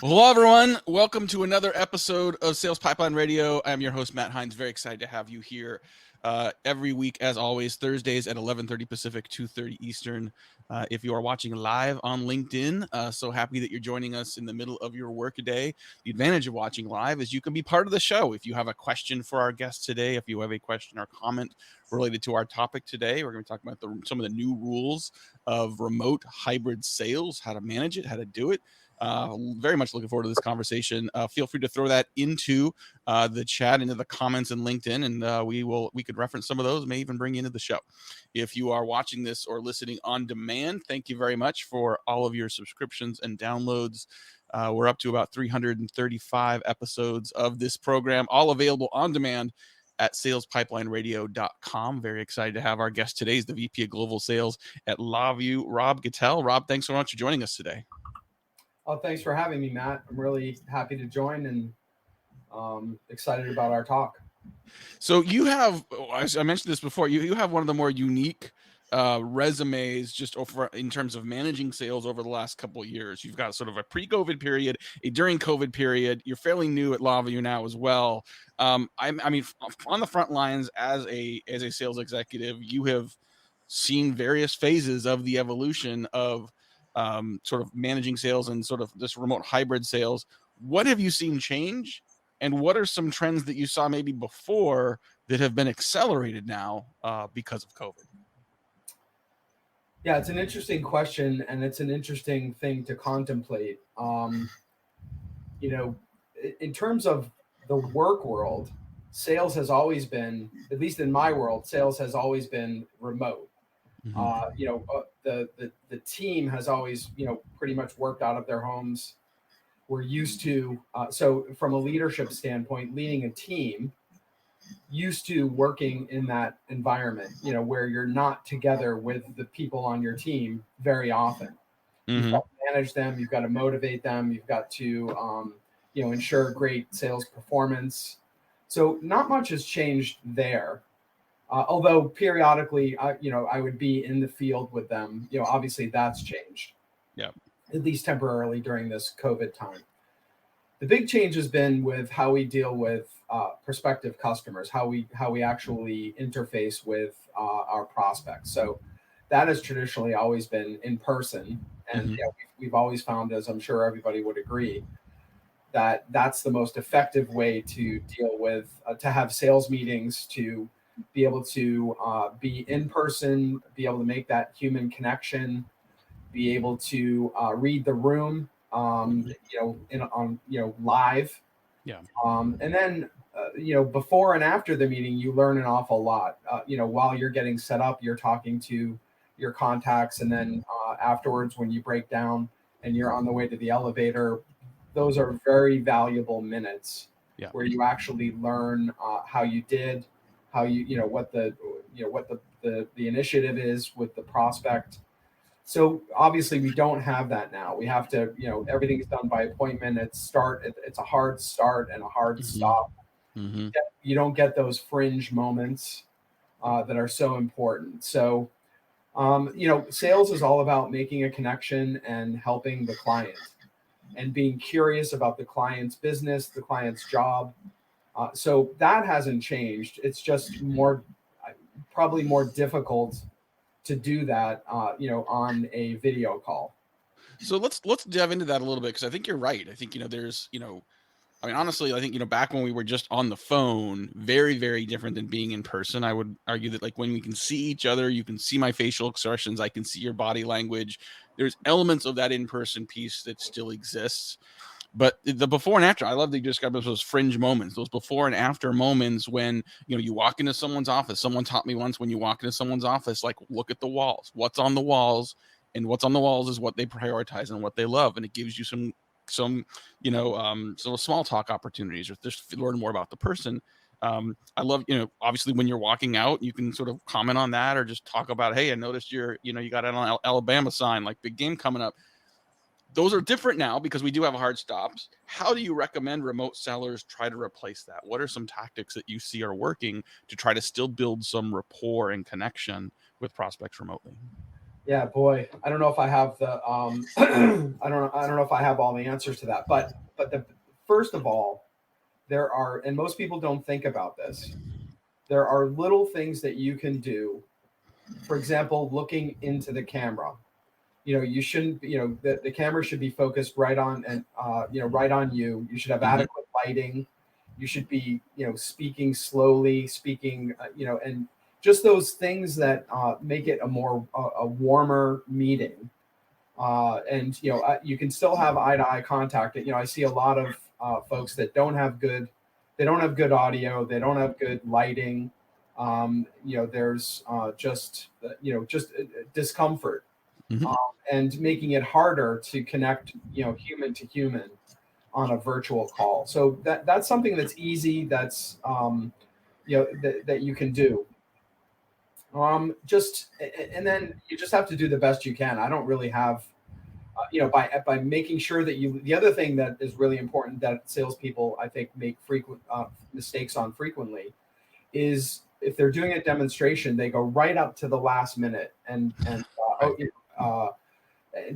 Hello, everyone. Welcome to another episode of Sales Pipeline Radio. I'm your host, Matt Hines. Very excited to have you here every week, as always, Thursdays at 11:30 Pacific, 2:30 Eastern. If you are watching live on LinkedIn, so happy that you're joining us in the middle of your workday. The advantage of watching live is you can be part of the show. If you have a question for our guest today, if you have a question or comment related to our topic today, we're going to talk about some of the new rules of remote hybrid sales, how to manage it, how to do it. Very much looking forward to this conversation. Feel free to throw that into the chat, into the comments in LinkedIn, and we could reference some of those, may even bring you into the show. If you are watching this or listening on demand, thank you very much for all of your subscriptions and downloads. We're up to about 335 episodes of this program, all available on demand at salespipelineradio.com. Very excited to have our guest today. He's the VP of Global Sales at LawView, Rob Gattel. Rob, thanks so much for joining us today. Oh, thanks for having me, Matt. I'm really happy to join and excited about our talk. So you have, as I mentioned this before, you have one of the more unique resumes just over in terms of managing sales over the last couple of years. You've got sort of a pre-COVID period, a during COVID period. You're fairly new at LawView now as well. I mean, on the front lines as a sales executive, you have seen various phases of the evolution of sort of managing sales and sort of this remote hybrid sales. What have you seen change? And what are some trends that you saw maybe before that have been accelerated now because of COVID? Yeah, it's an interesting question, and it's an interesting thing to contemplate. In terms of the work world, sales has always been, at least in my world, sales has always been remote. The team has always, pretty much worked out of their homes. We're used to, so from a leadership standpoint, leading a team, used to working in that environment, where you're not together with the people on your team very often. You've got to manage them, you've got to motivate them, you've got to, ensure great sales performance. So not much has changed there. Although periodically, I would be in the field with them. Obviously that's changed. Yeah. At least temporarily during this COVID time. The big change has been with how we deal with prospective customers, how we actually interface with our prospects. So that has traditionally always been in person, and we've always found, as I'm sure everybody would agree, that that's the most effective way to deal with, to have sales meetings, to be able to be in person, be able to make that human connection, be able to read the room, live. Yeah. And then, before and after the meeting, you learn an awful lot. While you're getting set up, you're talking to your contacts, and then afterwards, when you break down and you're on the way to the elevator, those are very valuable minutes where you actually learn how you did, how what the initiative is with the prospect. So obviously we don't have that now. We have to, everything's done by appointment. It's a hard start and a hard stop. You don't get those fringe moments that are so important. So, sales is all about making a connection and helping the client and being curious about the client's business, the client's job. So that hasn't changed. It's just probably more difficult to do that, on a video call. So let's dive into that a little bit, because I think you're right. I think there's I mean, honestly, I think back when we were just on the phone, very, very different than being in person. I would argue that like when we can see each other, you can see my facial expressions, I can see your body language. There's elements of that in-person piece that still exists. But the before and after, I love that you described those fringe moments, those before and after moments when, you walk into someone's office. Someone taught me once, when you walk into someone's office, like, look at the walls, what's on the walls, and what's on the walls is what they prioritize and what they love. And it gives you some sort of small talk opportunities, or just learn more about the person. I love, obviously when you're walking out, you can sort of comment on that, or just talk about, hey, I noticed you got an Alabama sign, like big game coming up. Those are different now because we do have hard stops. How do you recommend remote sellers try to replace that? What are some tactics that you see are working to try to still build some rapport and connection with prospects remotely? Yeah, boy, I don't know if I have the I don't know if I have all the answers to that. But the first of all, there are, and most people don't think about this. There are little things that you can do. For example, looking into the camera. You shouldn't, the camera should be focused right on, and right on you. You should have Mm-hmm. adequate lighting. You should be, speaking slowly, speaking, and just those things that make it a warmer meeting. And you can still have eye to eye contact. I see a lot of folks that they don't have good audio, they don't have good lighting. There's just discomfort, Mm-hmm. um, and making it harder to connect, human to human on a virtual call. So that's something that's easy. That's that you can do. Just and then you just have to do the best you can. I don't really have, by making sure that you. The other thing that is really important that salespeople, I think, make frequent mistakes on frequently is if they're doing a demonstration, they go right up to the last minute and Right.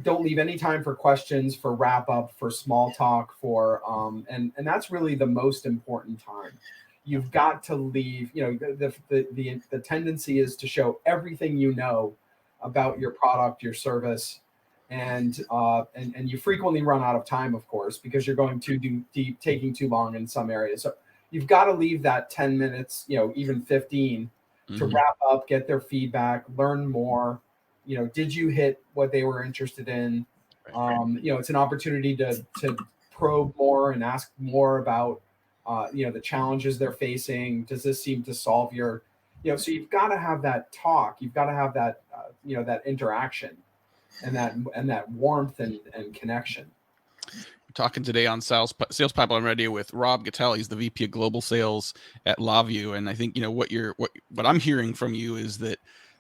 don't leave any time for questions, for wrap up, for small talk, for and that's really the most important time. You've got to leave. The tendency is to show everything you know about your product, your service, and you frequently run out of time, of course, because you're going too deep, taking too long in some areas. So you've got to leave that 10 minutes, even 15, to Mm-hmm. wrap up, get their feedback, learn more. Did you hit what they were interested in? Right. It's an opportunity to probe more and ask more about the challenges they're facing. Does this seem to solve your, so you've got to have that talk. You've got to have that that interaction, and that warmth and connection. Talking today on Sales Pipeline Radio with Rob Gattel. He's the VP of Global Sales at LawView, and I think what I'm hearing from you is that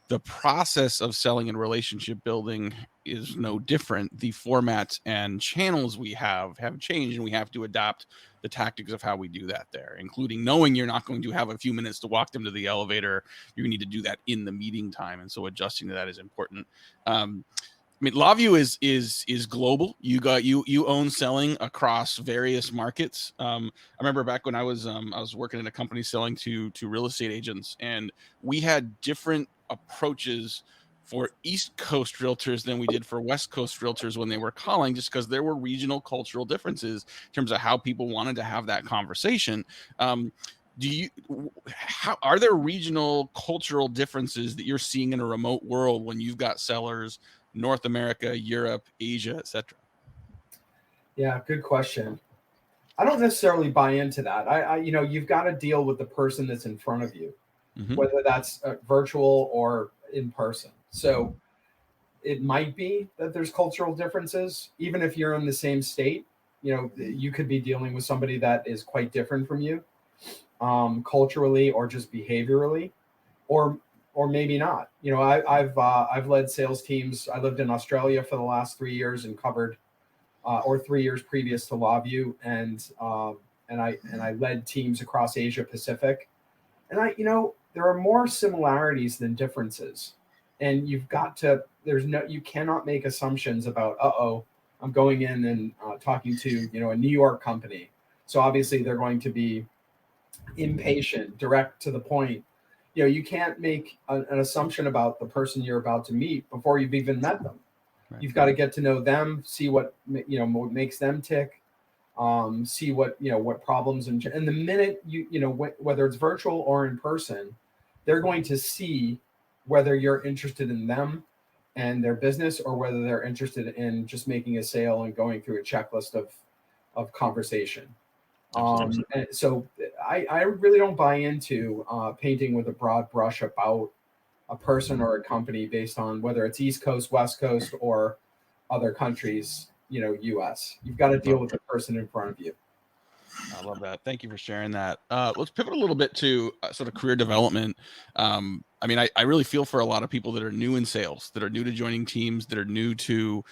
the process of selling and relationship building is no different. The formats and channels we have changed, and we have to adapt the tactics of how we do that there, including knowing you're not going to have a few minutes to walk them to the elevator. You need to do that in the meeting time, and so adjusting to that is important. I mean, LawView is global. You own selling across various markets. I remember back when I was working in a company selling to real estate agents, and we had different approaches for East Coast realtors than we did for West Coast realtors when they were calling, just because there were regional cultural differences in terms of how people wanted to have that conversation. Do you how are there regional cultural differences that you're seeing in a remote world when you've got sellers North America, Europe, Asia, etc.? Yeah, good question. I don't necessarily buy into that. You've got to deal with the person that's in front of you, Mm-hmm. whether that's virtual or in person. So it might be that there's cultural differences, even if you're in the same state. You could be dealing with somebody that is quite different from you, culturally or just behaviorally, or maybe not. I've led sales teams. I lived in Australia for the last 3 years and covered, or 3 years previous to LawView, and I led teams across Asia Pacific. And there are more similarities than differences, and you've got to. You cannot make assumptions about. I'm going in and talking to a New York company, so obviously they're going to be impatient, direct to the point. You can't make an assumption about the person you're about to meet before you've even met them. Right. You've got to get to know them, see what what makes them tick, see what problems, and the minute whether it's virtual or in person, they're going to see whether you're interested in them and their business, or whether they're interested in just making a sale and going through a checklist of conversation. And so I really don't buy into painting with a broad brush about a person or a company based on whether it's East Coast, West Coast, or other countries, US. You've got to deal with the person in front of you. I love that. Thank you for sharing that. Let's pivot a little bit to sort of career development. I mean, I really feel for a lot of people that are new in sales, that are new to joining teams, that are new to,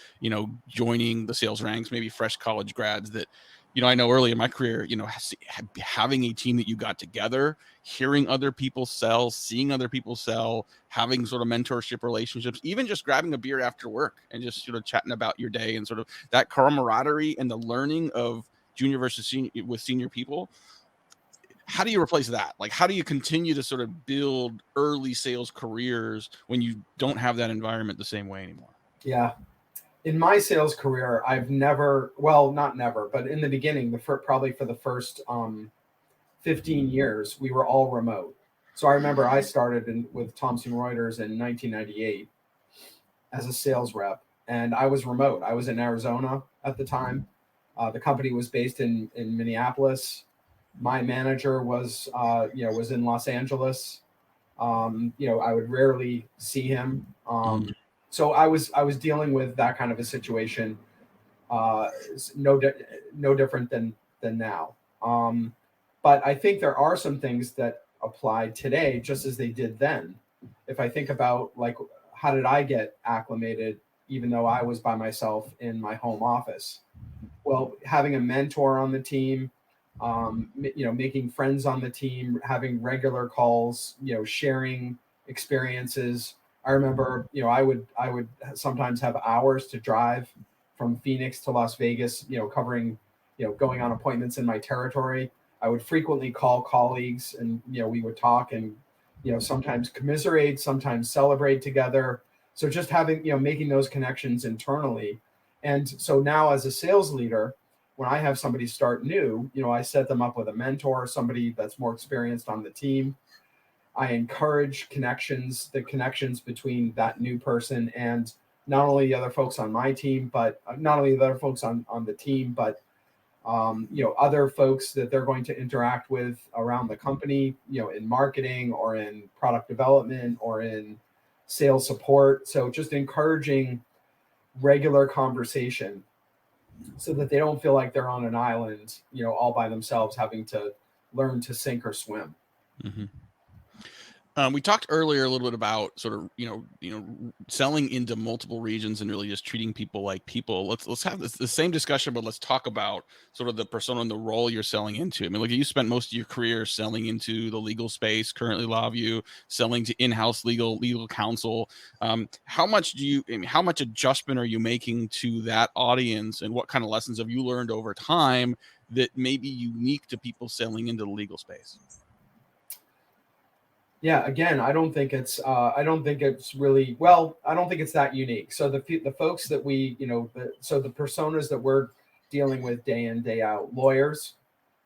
joining the sales ranks, maybe fresh college grads that I know early in my career, having a team that you got together, hearing other people sell, seeing other people sell, having sort of mentorship relationships, even just grabbing a beer after work and just sort of chatting about your day, and sort of that camaraderie and the learning of junior versus senior with senior people. How do you replace that? Like, how do you continue to sort of build early sales careers when you don't have that environment the same way anymore? Yeah. In my sales career, I've never, well, not never, but in the beginning, probably for the first 15 years, we were all remote. So I remember I started with Thomson Reuters in 1998 as a sales rep, and I was remote. I was in Arizona at the time. The company was based in Minneapolis. My manager was in Los Angeles. I would rarely see him. So I was dealing with that kind of a situation, no different than now. But I think there are some things that apply today, just as they did then. If I think about, like, how did I get acclimated, even though I was by myself in my home office? Well, having a mentor on the team, making friends on the team, having regular calls, sharing experiences. I remember, I would sometimes have hours to drive from Phoenix to Las Vegas, covering, going on appointments in my territory. I would frequently call colleagues, and we would talk, and sometimes commiserate, sometimes celebrate together. So just having, making those connections internally. And so now, as a sales leader, when I have somebody start new, I set them up with a mentor, somebody that's more experienced on the team. I encourage the connections between that new person and not only the other folks on my team, but not only the other folks on the team, but other folks that they're going to interact with around the company, in marketing or in product development or in sales support. So just encouraging regular conversation so that they don't feel like they're on an island, all by themselves, having to learn to sink or swim. Mm-hmm. We talked earlier a little bit about sort of, selling into multiple regions and really just treating people like people. Let's have the same discussion, but let's talk about sort of the persona and the role you're selling into. I mean, like, you spent most of your career selling into the legal space, currently LawView, selling to in-house legal counsel. How much adjustment are you making to that audience, and what kind of lessons have you learned over time that may be unique to people selling into the legal space? Yeah, again, I don't think it's really, well, I don't think it's that unique. So the folks that we, so the personas that we're dealing with day in, day out, lawyers,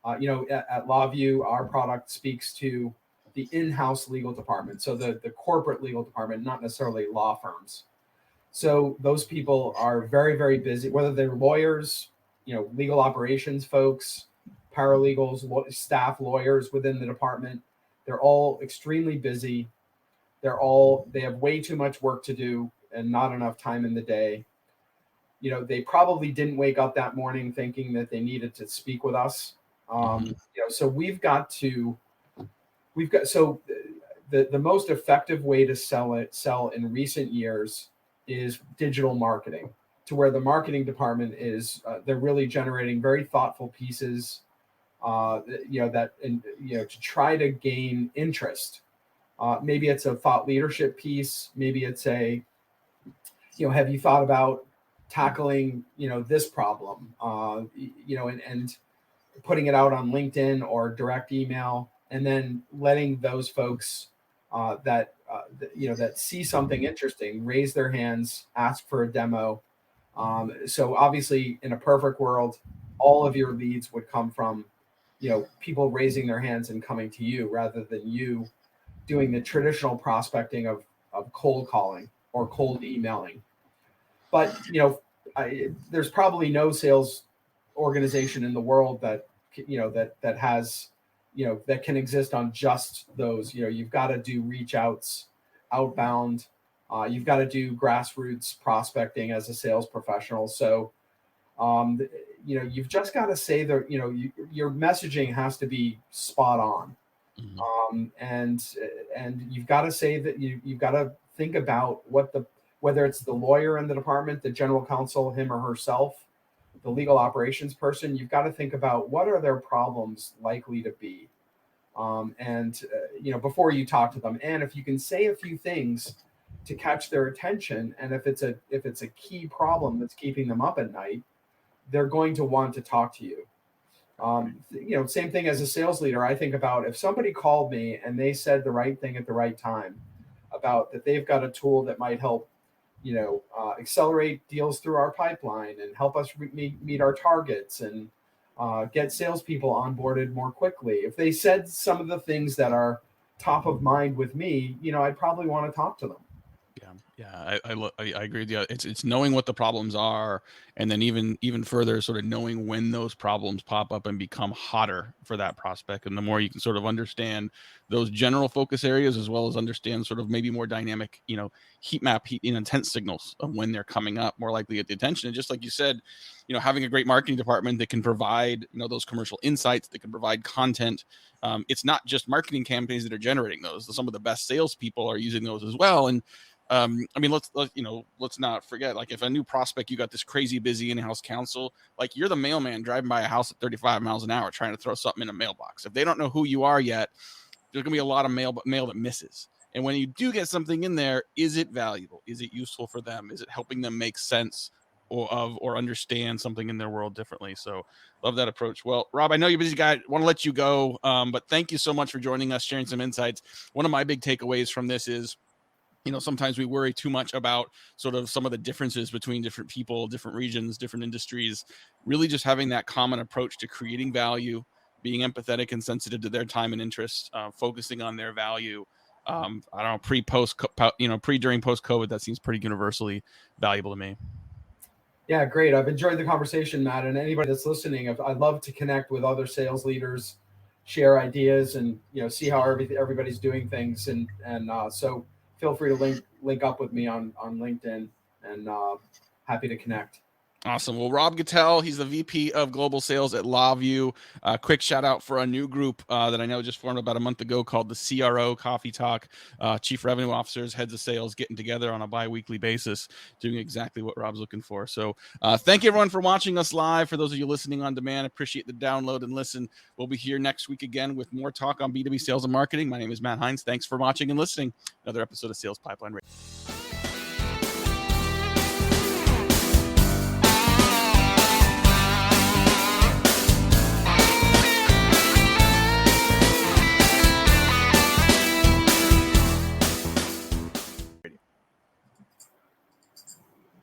at LawView, our product speaks to the in-house legal department. So the corporate legal department, not necessarily law firms. So those people are very, very busy, whether they're lawyers, legal operations folks, paralegals, staff lawyers within the department. They're all extremely busy. They have way too much work to do and not enough time in the day. They probably didn't wake up that morning thinking that they needed to speak with us. So so the most effective way to sell in recent years is digital marketing, to where the marketing department is, they're really generating very thoughtful pieces, to try to gain interest. Maybe it's a thought leadership piece. Maybe it's have you thought about tackling, this problem, and putting it out on LinkedIn or direct email, and then letting those folks that see something interesting raise their hands, ask for a demo. So obviously, in a perfect world, all of your leads would come from people raising their hands and coming to you, rather than you doing the traditional prospecting of cold calling or cold emailing. But there's probably no sales organization in the world that that has that can exist on just those. You've got to do reach outs, outbound. You've got to do grassroots prospecting as a sales professional. So you've just got to say that your messaging has to be spot on. And you've got to say that you've got to think about whether it's the lawyer in the department, the general counsel, him or herself, the legal operations person, you've got to think about what are their problems likely to be. Before you talk to them, and if you can say a few things to catch their attention, and if it's a key problem that's keeping them up at night, they're going to want to talk to you. Same thing as a sales leader. I think about if somebody called me and they said the right thing at the right time about that they've got a tool that might help, accelerate deals through our pipeline and help us meet our targets and get salespeople onboarded more quickly. If they said some of the things that are top of mind with me, I'd probably want to talk to them. Yeah, I agree with you. It's knowing what the problems are, and then even further, sort of knowing when those problems pop up and become hotter for that prospect. And the more you can sort of understand those general focus areas, as well as understand sort of maybe more dynamic, heat map, intent signals of when they're coming up, more likely to get the attention. And just like you said, having a great marketing department that can provide, those commercial insights, that can provide content. It's not just marketing campaigns that are generating those. Some of the best salespeople are using those as well. And let's not forget, like, if a new prospect, you got this crazy busy in-house counsel, like you're the mailman driving by a house at 35 miles an hour trying to throw something in a mailbox. If they don't know who you are yet, there's gonna be a lot of mail that misses. And when you do get something in there, is it valuable? Is it useful for them? Is it helping them make sense or understand something in their world differently? So love that approach. Well, Rob, I know you're a busy guy. Want to let you go, but thank you so much for joining us, sharing some insights. One of my big takeaways from this is, sometimes we worry too much about sort of some of the differences between different people, different regions, different industries. Really just having that common approach to creating value, being empathetic and sensitive to their time and interest, focusing on their value. I don't know, pre, during, post COVID, that seems pretty universally valuable to me. Yeah, great. I've enjoyed the conversation, Matt, and anybody that's listening, I'd love to connect with other sales leaders, share ideas, and see how everybody's doing things, and so feel free to link up with me on LinkedIn, and happy to connect. Awesome. Well, Rob Gattell, he's the VP of Global Sales at LawView. Quick shout out for a new group that I know just formed about a month ago called the CRO Coffee Talk. Chief Revenue Officers, heads of sales getting together on a bi-weekly basis, doing exactly what Rob's looking for. So thank you, everyone, for watching us live. For those of you listening on demand, appreciate the download and listen. We'll be here next week again with more talk on B2B sales and marketing. My name is Matt Hines. Thanks for watching and listening. Another episode of Sales Pipeline Radio.